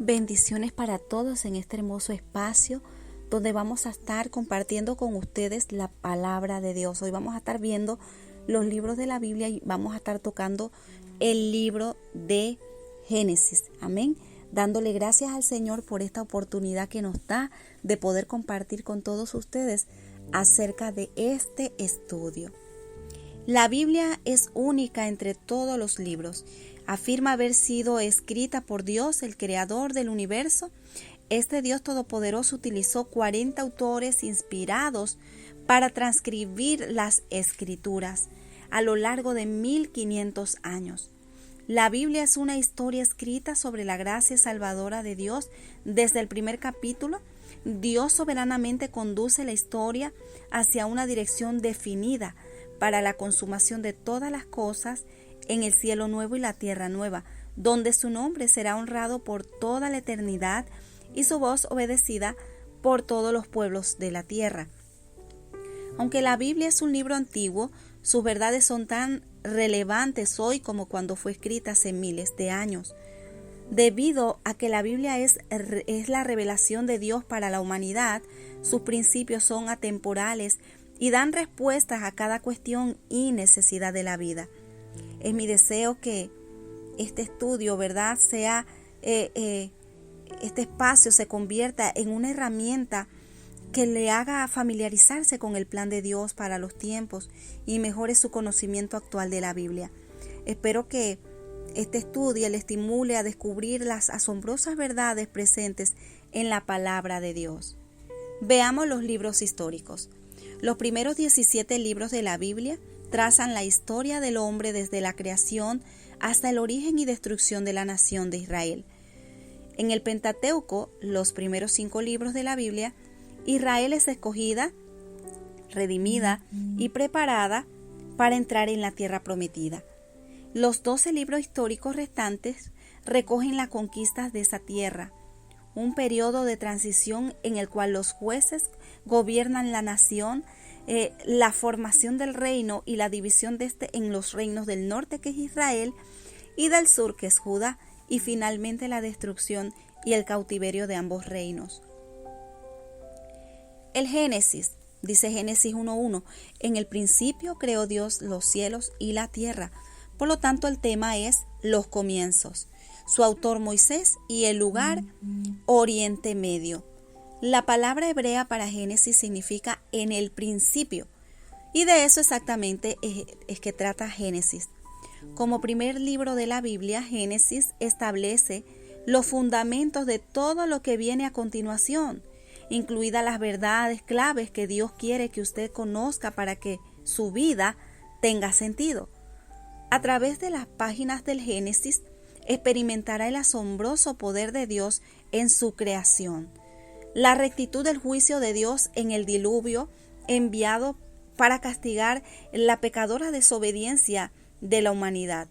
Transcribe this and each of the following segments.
Bendiciones para todos en este hermoso espacio donde vamos a estar compartiendo con ustedes la palabra de Dios. Hoy vamos a estar viendo los libros de la Biblia y vamos a estar tocando el libro de Génesis. Amén. Dándole gracias al Señor por esta oportunidad que nos da de poder compartir con todos ustedes acerca de este estudio. La Biblia es única entre todos los libros. Afirma haber sido escrita por Dios, el creador del universo. Este Dios todopoderoso utilizó 40 autores inspirados para transcribir las escrituras a lo largo de 1500 años. La Biblia es una historia escrita sobre la gracia salvadora de Dios. Desde el primer capítulo, Dios soberanamente conduce la historia hacia una dirección definida para la consumación de todas las cosas en el cielo nuevo y la tierra nueva, donde su nombre será honrado por toda la eternidad y su voz obedecida por todos los pueblos de la tierra. Aunque la Biblia es un libro antiguo, sus verdades son tan relevantes hoy como cuando fue escrita hace miles de años. Debido a que la Biblia es la revelación de Dios para la humanidad, sus principios son atemporales y dan respuestas a cada cuestión y necesidad de la vida. Es mi deseo que este estudio, ¿verdad?, sea este espacio se convierta en una herramienta que le haga familiarizarse con el plan de Dios para los tiempos y mejore su conocimiento actual de la Biblia. Espero que este estudio le estimule a descubrir las asombrosas verdades presentes en la palabra de Dios. Veamos los libros históricos. Los primeros 17 libros de la Biblia trazan la historia del hombre desde la creación hasta el origen y destrucción de la nación de Israel. En el Pentateuco, los primeros 5 libros de la Biblia, Israel es escogida, redimida y preparada para entrar en la tierra prometida. Los 12 libros históricos restantes recogen las conquistas de esa tierra, un periodo de transición en el cual los jueces gobiernan la nación, la formación del reino y la división de este en los reinos del norte, que es Israel, y del sur, que es Judá, y finalmente la destrucción y el cautiverio de ambos reinos. El Génesis, dice Génesis 1:1, en el principio creó Dios los cielos y la tierra. Por lo tanto, el tema es los comienzos. Su autor Moisés y el lugar Oriente Medio. La palabra hebrea para Génesis significa en el principio, y de eso exactamente es que trata Génesis. Como primer libro de la Biblia, Génesis establece los fundamentos de todo lo que viene a continuación, incluidas las verdades claves que Dios quiere que usted conozca para que su vida tenga sentido. A través de las páginas del Génesis, experimentará el asombroso poder de Dios en su creación, la rectitud del juicio de Dios en el diluvio enviado para castigar la pecadora desobediencia de la humanidad,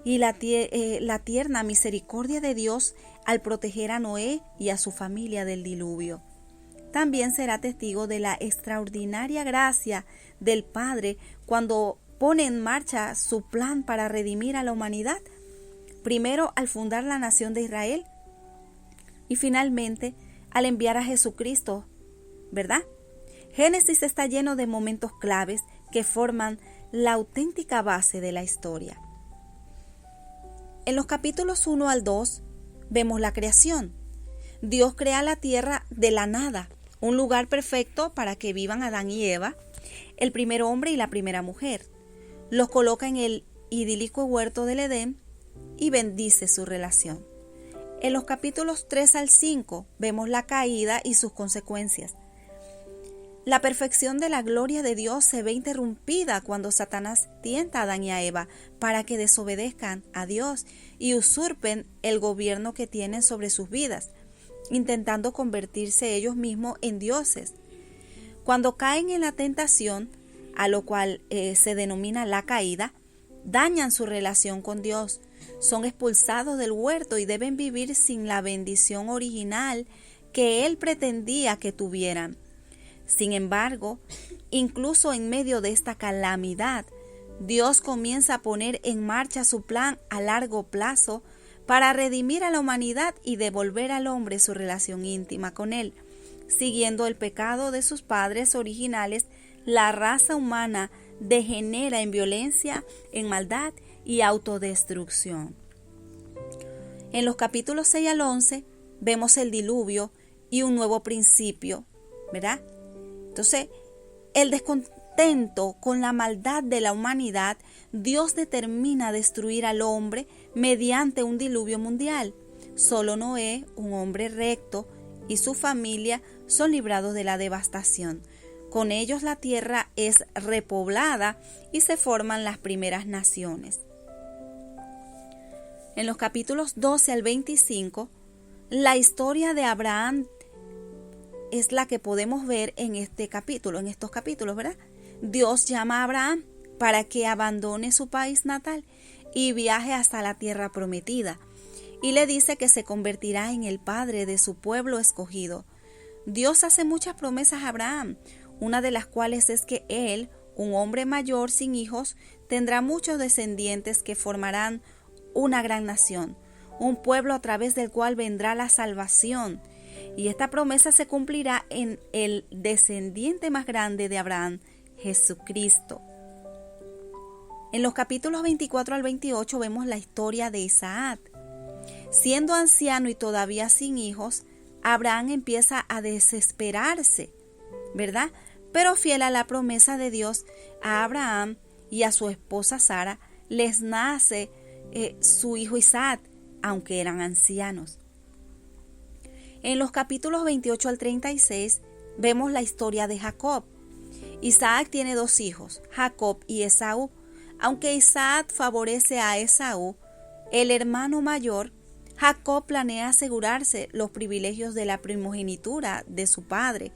y la tierna misericordia de Dios al proteger a Noé y a su familia del diluvio. También será testigo de la extraordinaria gracia del Padre cuando pone en marcha su plan para redimir a la humanidad, primero al fundar la nación de Israel y finalmente al enviar a Jesucristo, ¿verdad? Génesis está lleno de momentos claves que forman la auténtica base de la historia. En los capítulos 1 al 2 vemos la creación. Dios crea la tierra de la nada, un lugar perfecto para que vivan Adán y Eva, el primer hombre y la primera mujer. Los coloca en el idílico huerto del Edén y bendice su relación. En los capítulos 3 al 5 vemos la caída y sus consecuencias. La perfección de la gloria de Dios se ve interrumpida cuando Satanás tienta a Adán y a Eva para que desobedezcan a Dios y usurpen el gobierno que tienen sobre sus vidas, intentando convertirse ellos mismos en dioses. Cuando caen en la tentación, a lo cual se denomina la caída, dañan su relación con Dios, son expulsados del huerto y deben vivir sin la bendición original que Él pretendía que tuvieran. Sin embargo, incluso en medio de esta calamidad, Dios comienza a poner en marcha su plan a largo plazo para redimir a la humanidad y devolver al hombre su relación íntima con él. Siguiendo el pecado de sus padres originales, la raza humana degenera en violencia, en maldad y autodestrucción. En los capítulos 6 al 11 vemos el diluvio y un nuevo principio, ¿verdad? Entonces, el descontento con la maldad de la humanidad, Dios determina destruir al hombre mediante un diluvio mundial. Solo Noé, un hombre recto, y su familia son librados de la devastación. Con ellos la tierra es repoblada y se forman las primeras naciones. En los capítulos 12 al 25, la historia de Abraham es la que podemos ver en estos capítulos, ¿verdad? Dios llama a Abraham para que abandone su país natal y viaje hasta la tierra prometida, y le dice que se convertirá en el padre de su pueblo escogido. Dios hace muchas promesas a Abraham, una de las cuales es que él, un hombre mayor sin hijos, tendrá muchos descendientes que formarán una gran nación, un pueblo a través del cual vendrá la salvación. Y esta promesa se cumplirá en el descendiente más grande de Abraham, Jesucristo. En los capítulos 24 al 28 vemos la historia de Isaac. Siendo anciano y todavía sin hijos, Abraham empieza a desesperarse, ¿verdad? Pero fiel a la promesa de Dios, a Abraham y a su esposa Sara les nace su hijo Isaac, aunque eran ancianos. En los capítulos 28 al 36 vemos la historia de Jacob. Isaac tiene dos hijos, Jacob y Esaú. Aunque Isaac favorece a Esaú, el hermano mayor, Jacob planea asegurarse los privilegios de la primogenitura de su padre.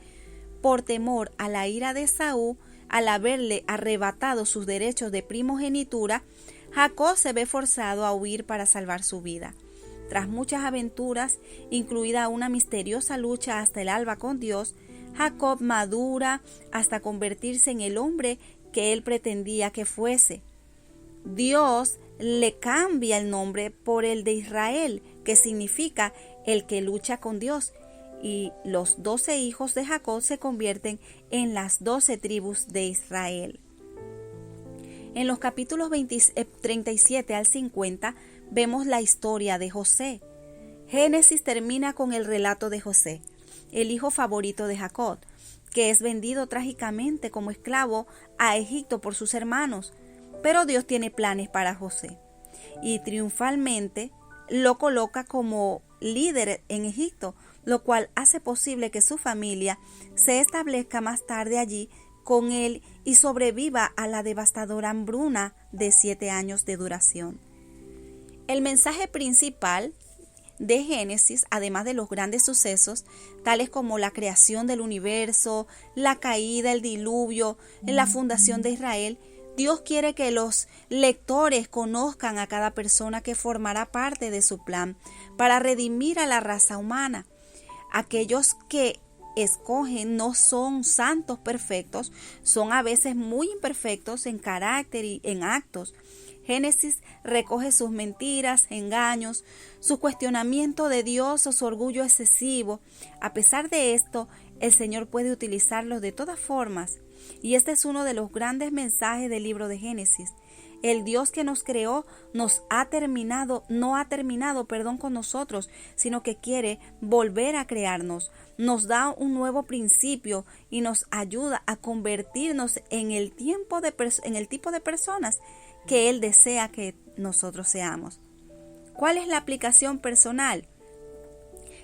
Por temor a la ira de Esaú, al haberle arrebatado sus derechos de primogenitura, Jacob se ve forzado a huir para salvar su vida. Tras muchas aventuras, incluida una misteriosa lucha hasta el alba con Dios, Jacob madura hasta convertirse en el hombre que él pretendía que fuese. Dios le cambia el nombre por el de Israel, que significa el que lucha con Dios, y los 12 hijos de Jacob se convierten en las 12 tribus de Israel. En los capítulos 37 al 50 vemos la historia de José. Génesis termina con el relato de José, el hijo favorito de Jacob, que es vendido trágicamente como esclavo a Egipto por sus hermanos. Pero Dios tiene planes para José y triunfalmente lo coloca como líder en Egipto, lo cual hace posible que su familia se establezca más tarde allí con él y sobreviva a la devastadora hambruna de 7 años de duración. El mensaje principal de Génesis, además de los grandes sucesos, tales como la creación del universo, la caída, el diluvio, la fundación de Israel, Dios quiere que los lectores conozcan a cada persona que formará parte de su plan para redimir a la raza humana. Aquellos que escogen no son santos perfectos, son a veces muy imperfectos en carácter y en actos. Génesis recoge sus mentiras, engaños, su cuestionamiento de Dios o su orgullo excesivo. A pesar de esto, el Señor puede utilizarlos de todas formas. Y este es uno de los grandes mensajes del libro de Génesis. El Dios que nos creó no ha terminado con nosotros, sino que quiere volver a crearnos. Nos da un nuevo principio y nos ayuda a convertirnos en el tipo de personas que Él desea que nosotros seamos. ¿Cuál es la aplicación personal?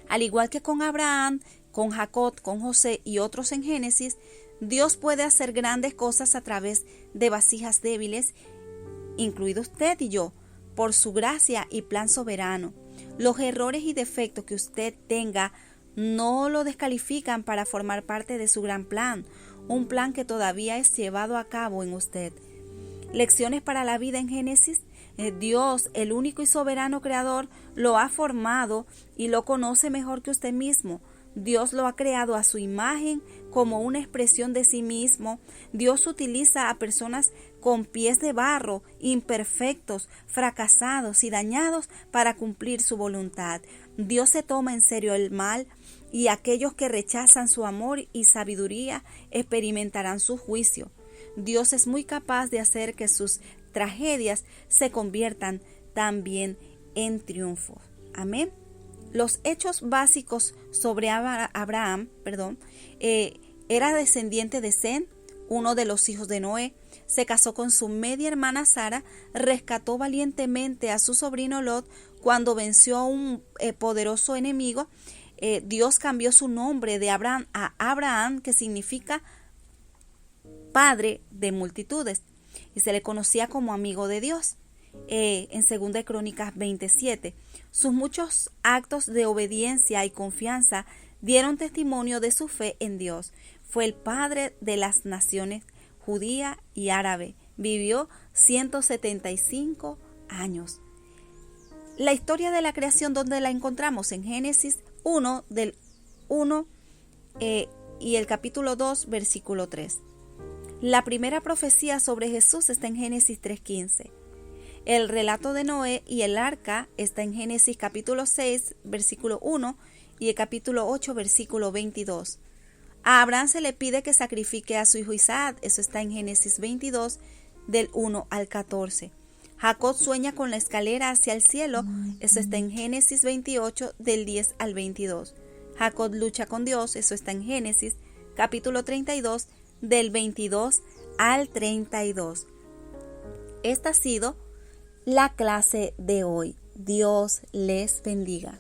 Al igual que con Abraham, con Jacob, con José y otros en Génesis, Dios puede hacer grandes cosas a través de vasijas débiles, incluido usted y yo, por su gracia y plan soberano. Los errores y defectos que usted tenga no lo descalifican para formar parte de su gran plan, un plan que todavía es llevado a cabo en usted. Lecciones para la vida en Génesis. Dios, el único y soberano creador, lo ha formado y lo conoce mejor que usted mismo. Dios lo ha creado a su imagen como una expresión de sí mismo. Dios utiliza a personas con pies de barro, imperfectos, fracasados y dañados para cumplir su voluntad. Dios se toma en serio el mal y aquellos que rechazan su amor y sabiduría experimentarán su juicio. Dios es muy capaz de hacer que sus tragedias se conviertan también en triunfos. Amén. Los hechos básicos sobre Abraham, era descendiente de Sem, uno de los hijos de Noé. Se casó con su media hermana Sara, rescató valientemente a su sobrino Lot cuando venció a un poderoso enemigo. Dios cambió su nombre de Abraham a Abraham, que significa padre de multitudes, y se le conocía como amigo de Dios. En 2 Crónicas 27, sus muchos actos de obediencia y confianza dieron testimonio de su fe en Dios. Fue el padre de las naciones judía y árabe. Vivió 175 años. La historia de la creación, ¿dónde la encontramos? En Génesis 1, del 1 y el capítulo 2, versículo 3. La primera profecía sobre Jesús está en Génesis 3:15. El relato de Noé y el arca está en Génesis capítulo 6, versículo 1 y el capítulo 8, versículo 22. A Abraham se le pide que sacrifique a su hijo Isaac, eso está en Génesis 22, del 1 al 14. Jacob sueña con la escalera hacia el cielo, eso está en Génesis 28, del 10 al 22. Jacob lucha con Dios, eso está en Génesis capítulo 32, del 22 al 32. Esta ha sido la clase de hoy. Dios les bendiga.